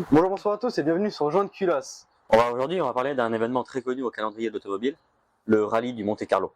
Bonjour, bonsoir à tous et bienvenue sur Joint de Culasse. Aujourd'hui, on va parler d'un événement très connu au calendrier de l'automobile, le rallye du Monte-Carlo.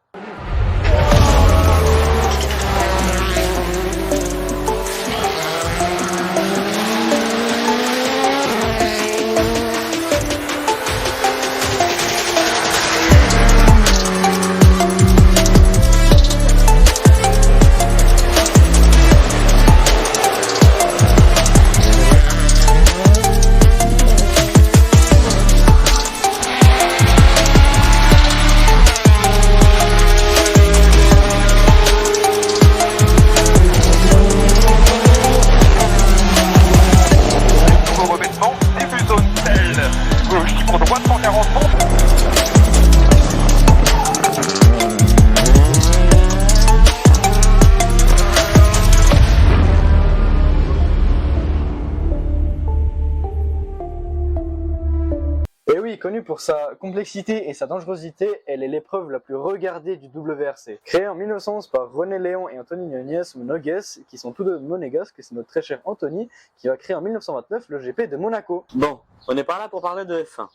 Et oui, connue pour sa complexité et sa dangerosité, elle est l'épreuve la plus regardée du WRC. Créée en 1911 par René Léon et Anthony Núñez Monogues, qui sont tous deux monégasques, c'est notre très cher Anthony, qui va créer en 1929 le GP de Monaco. Bon, on n'est pas là pour parler de F1.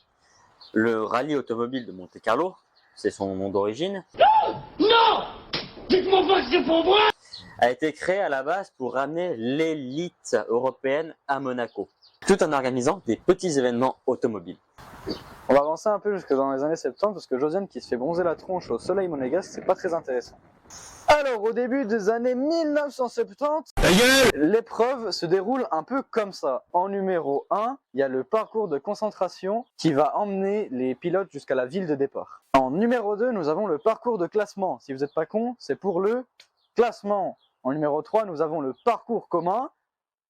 Le rallye automobile de Monte-Carlo, c'est son nom d'origine. Non! Dites-moi pas que c'est pour moi! A été créé à la base pour ramener l'élite européenne à Monaco, tout en organisant des petits événements automobiles. On va avancer un peu jusque dans les années 70 parce que Josiane qui se fait bronzer la tronche au soleil monégasque, c'est pas très intéressant. Alors, au début des années 1970, l'épreuve se déroule un peu comme ça. En numéro 1, il y a le parcours de concentration qui va emmener les pilotes jusqu'à la ville de départ. En numéro 2, nous avons le parcours de classement. Si vous n'êtes pas con, c'est pour le classement. En numéro 3, nous avons le parcours commun.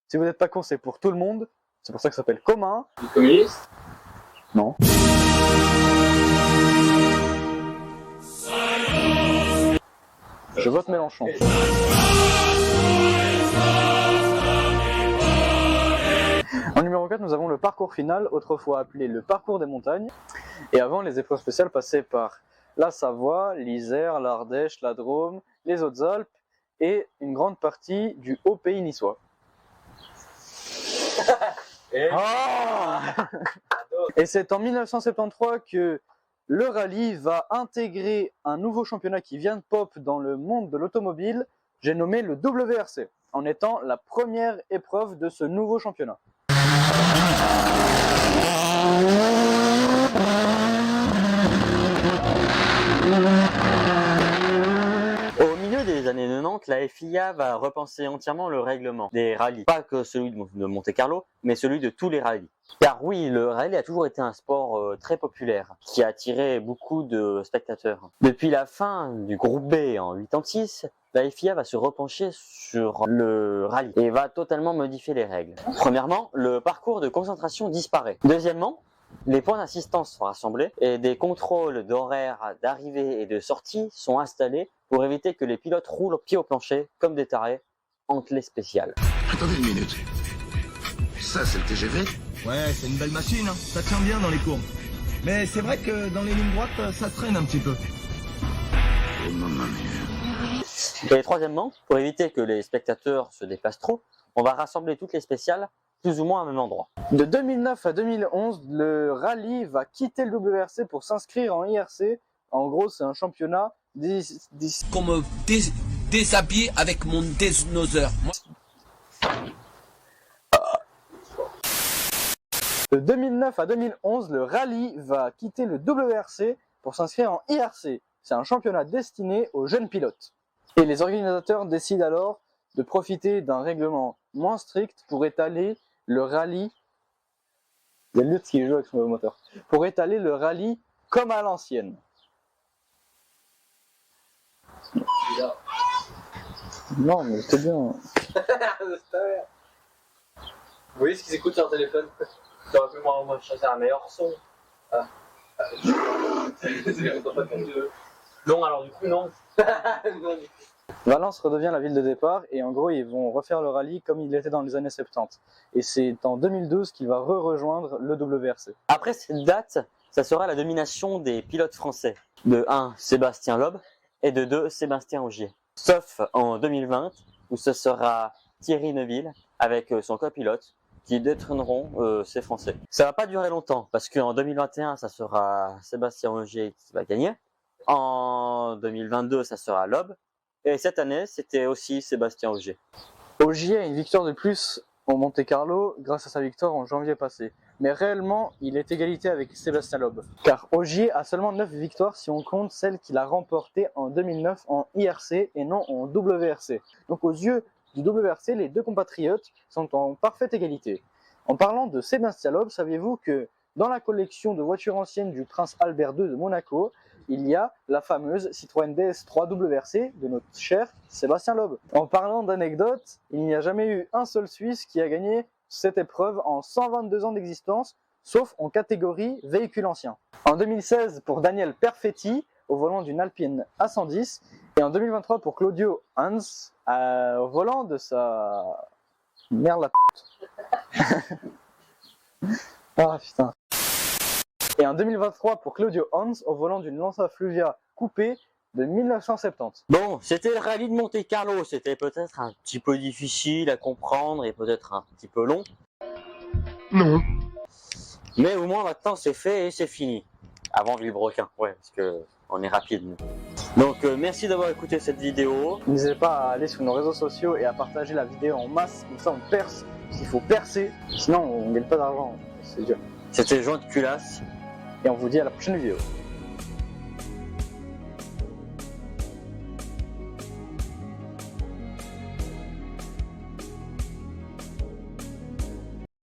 Si vous n'êtes pas con, c'est pour tout le monde. C'est pour ça que ça s'appelle commun. Les communistes? Non. Je vote Mélenchon. En numéro 4, nous avons le parcours final, autrefois appelé le parcours des montagnes. Et avant, les épreuves spéciales passaient par la Savoie, l'Isère, l'Ardèche, la Drôme, les Hautes-Alpes et une grande partie du haut pays niçois. Et c'est en 1973 que le rallye va intégrer un nouveau championnat qui vient de pop dans le monde de l'automobile, j'ai nommé le WRC, en étant la première épreuve de ce nouveau championnat. Au milieu des années 90, la FIA va repenser entièrement le règlement des rallyes. Pas que celui de Monte-Carlo, mais celui de tous les rallyes. Car oui, le rallye a toujours été un sport très populaire, qui a attiré beaucoup de spectateurs. Depuis la fin du groupe B en 86, la FIA va se repencher sur le rallye et va totalement modifier les règles. Premièrement, le parcours de concentration disparaît. Deuxièmement, les points d'assistance sont rassemblés et des contrôles d'horaires d'arrivée et de sortie sont installés pour éviter que les pilotes roulent pied au plancher comme des tarés en clé spéciale. Attendez une minute. Ça, c'est le TGV? Ouais, c'est une belle machine, hein. Ça tient bien dans les courbes. Mais c'est vrai que dans les lignes droites, ça traîne un petit peu. Oh maman mia. Et troisièmement, pour éviter que les spectateurs se déplacent trop, on va rassembler toutes les spéciales plus ou moins au même endroit. De 2009 à 2011, le rallye va quitter le WRC pour s'inscrire en IRC. En gros, c'est un championnat Qu'on me déshabille avec mon désnoseur. De 2009 à 2011, le rallye va quitter le WRC pour s'inscrire en IRC. C'est un championnat destiné aux jeunes pilotes. Et les organisateurs décident alors de profiter d'un règlement moins strict pour étaler le rallye. Il y a Lutz qui joue avec son moteur. Pour étaler le rallye comme à l'ancienne. Non, mais c'est bien. Vous voyez ce qu'ils écoutent sur le téléphone? T'aurais pu moi choisir un meilleur son. Ah. Non, alors du coup, non. Non. Valence redevient la ville de départ et en gros ils vont refaire le rallye comme il était dans les années 70. Et c'est en 2012 qu'il va rejoindre le WRC. Après cette date, ça sera la domination des pilotes français. De 1, Sébastien Loeb et de 2, Sébastien Ogier. Sauf en 2020 où ce sera Thierry Neuville avec son copilote qui détrôneront ces Français. Ça va pas durer longtemps parce qu'en 2021, ça sera Sébastien Ogier qui va gagner. En 2022, ça sera Loeb. Et cette année, c'était aussi Sébastien Ogier. Ogier a une victoire de plus au Monte-Carlo grâce à sa victoire en janvier passé. Mais réellement, il est égalité avec Sébastien Loeb. Car Ogier a seulement 9 victoires si on compte celle qu'il a remportée en 2009 en IRC et non en WRC. Donc aux yeux du WRC, les deux compatriotes sont en parfaite égalité. En parlant de Sébastien Loeb, saviez-vous que dans la collection de voitures anciennes du prince Albert II de Monaco, il y a la fameuse Citroën DS3 WRC de notre cher Sébastien Loeb. En parlant d'anecdotes, il n'y a jamais eu un seul Suisse qui a gagné cette épreuve en 122 ans d'existence, sauf en catégorie véhicule ancien. En 2016 pour Daniel Perfetti au volant d'une Alpine A110 et en 2023 pour Claudio Hans au volant de sa... Merde la p***. Ah putain. Et en 2023 pour Claudio Hans au volant d'une Lancia Fluvia coupée de 1970. Bon, c'était le rallye de Monte-Carlo. C'était peut-être un petit peu difficile à comprendre et peut-être un petit peu long. Non. Mais au moins maintenant c'est fait et c'est fini. Avant Villebrequin, ouais, parce que on est rapide. Donc merci d'avoir écouté cette vidéo. N'hésitez pas à aller sur nos réseaux sociaux et à partager la vidéo en masse, comme ça on perce, parce qu'il faut percer, sinon on gagne pas d'argent, c'est dur. C'était Jean de Culasse. Et on vous dit à la prochaine vidéo.